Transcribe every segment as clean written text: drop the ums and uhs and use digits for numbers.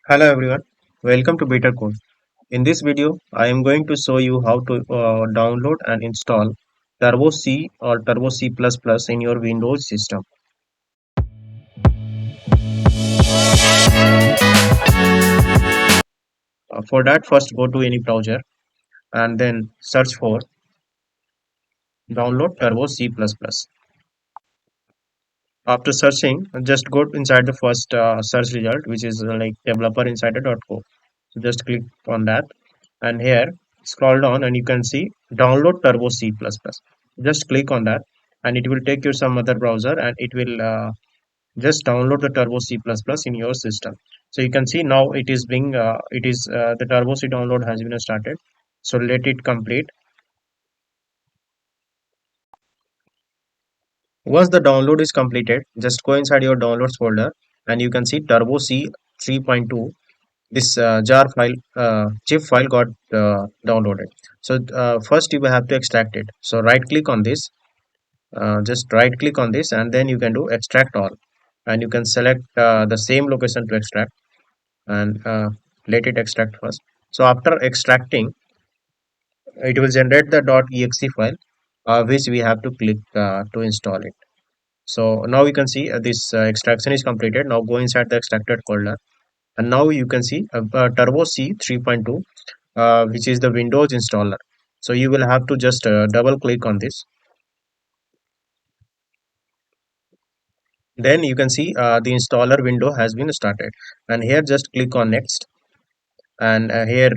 Hello everyone, welcome to Better Code. In this video, I am going to show you how to download and install Turbo C or Turbo C++ in your Windows system. For that, first go to any browser and then search for download Turbo C++. After searching, just go inside the first search result, which is like developerinsider.co. So just click on that, and here scroll down, and you can see download Turbo C++. Just click on that, and it will take you some other browser, and it will just download the Turbo C++ in your system. So you can see now it is being the Turbo C download has been started. So let it complete. Once the download is completed, just go inside your downloads folder, and you can see Turbo C 3.2. This jar file, zip file got downloaded. So first you will have to extract it. So right click on this, just right click on this, and then you can do extract all, and you can select the same location to extract, and let it extract first. So after extracting, it will generate the .exe file, which we have to click to install it. So now you can see this extraction is completed. Now go inside the extracted folder, and now you can see Turbo C 3.2, which is the Windows installer. So you will have to just double click on this. Then you can see the installer window has been started, and here just click on next, and here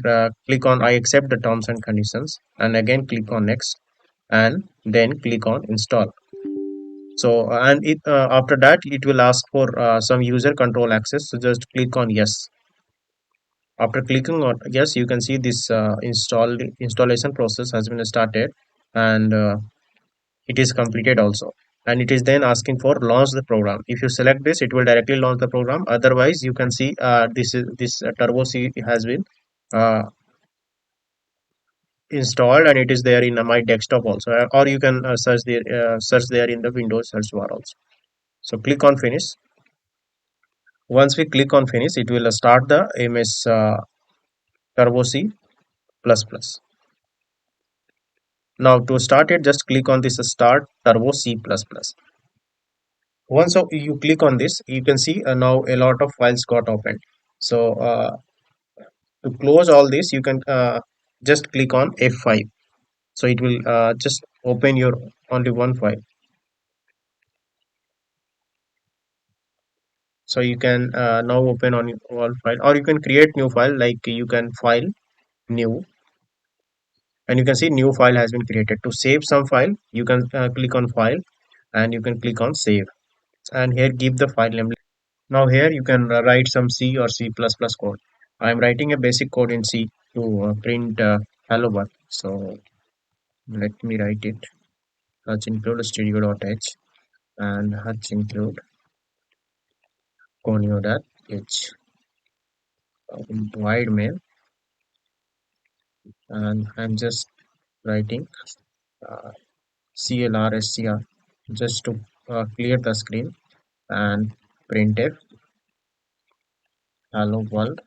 click on I accept the terms and conditions, and again click on next, and then click on install. So after that it will ask for some user control access, so just click on yes. After clicking on yes, you can see this installation process has been started, and it is completed also. And it is then asking for launch the program. If you select this, it will directly launch the program. Otherwise, you can see this Turbo C has been uh, installed, and it is there in my desktop also. Or you can search there in the Windows search bar also. So click on finish. Once we click on finish, it will start the MS Turbo C++. Now to start it, just click on this start Turbo C++. Once you click on this, you can see now a lot of files got opened. So to close all this, you can just click on F5. So it will just open your only one file. So you can now open on one file, or you can create new file, like you can file new, and you can see new file has been created. To save some file, you can click on file, and you can click on save, and here give the file name. Now here you can write some C or C++ code. I am writing a basic code in C to print hello world. So let me write it. Let's include studio.h, and let's include conio.h, wide mail, and I'm just writing uh, CLRSCR just to clear the screen, and printf hello world,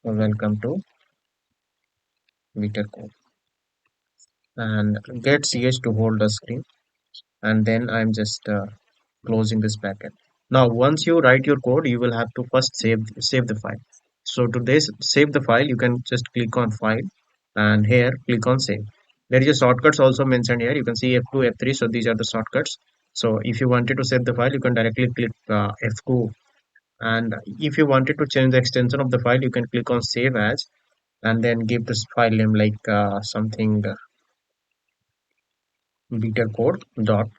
welcome to Vite code, and get ch to hold the screen, and then I'm just closing this bracket. Now once you write your code, you will have to first save the file. So to this save the file, you can just click on file, and here click on save. There is a shortcuts also mentioned here. You can see F2, F3. So these are the shortcuts. So if you wanted to save the file, you can directly click F2, and if you wanted to change the extension of the file, you can click on save as, and then give this file name like something bitter code dot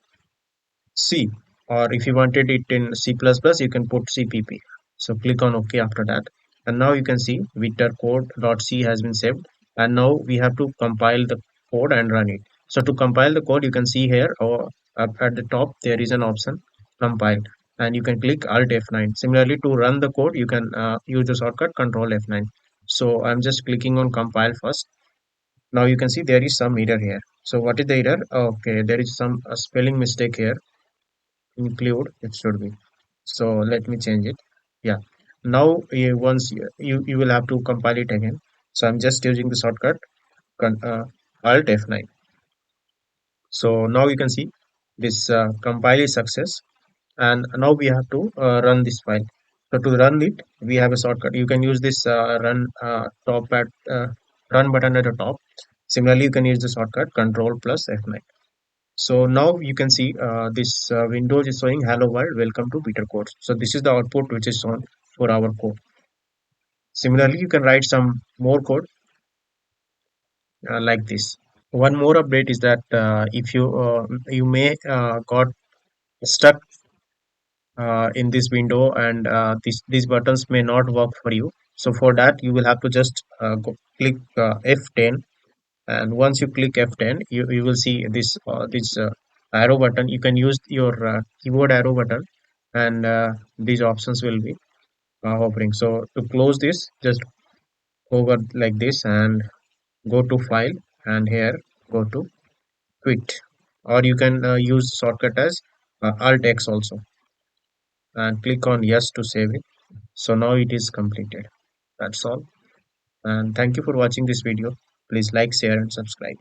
C, or if you wanted it in C++, you can put cpp. So click on OK after that, and now you can see vectorcode.c has been saved, and now we have to compile the code and run it. So to compile the code, you can see here, or up at the top there is an option compile, and you can click Alt F9. Similarly, to run the code, you can use the shortcut Control F9. So I'm just clicking on compile first. Now you can see there is some error here. So what is the error? Okay, there is some spelling mistake here. Include it should be. So let me change it. Yeah, Now once you will have to compile it again. So I'm just using the shortcut Alt F9. So now you can see this compile is success, and now we have to run this file. So to run it, we have a shortcut. You can use this run button at the top. Similarly, you can use the shortcut Control plus F9. So now you can see this Windows is showing hello world, welcome to Bitter Code. So this is the output which is shown for our code. Similarly, you can write some more code like this. One more update is that if you may got stuck in this window, and these buttons may not work for you. So for that you will have to just click F10, and once you click F10, you will see this arrow button. You can use your keyboard arrow button, and these options will be hovering. So to close this, just hover like this and go to file, and here go to quit, or you can use shortcut as Alt X also, and click on yes to save it. So now it is completed. That's all. And thank you for watching this video. Please like, share, and subscribe.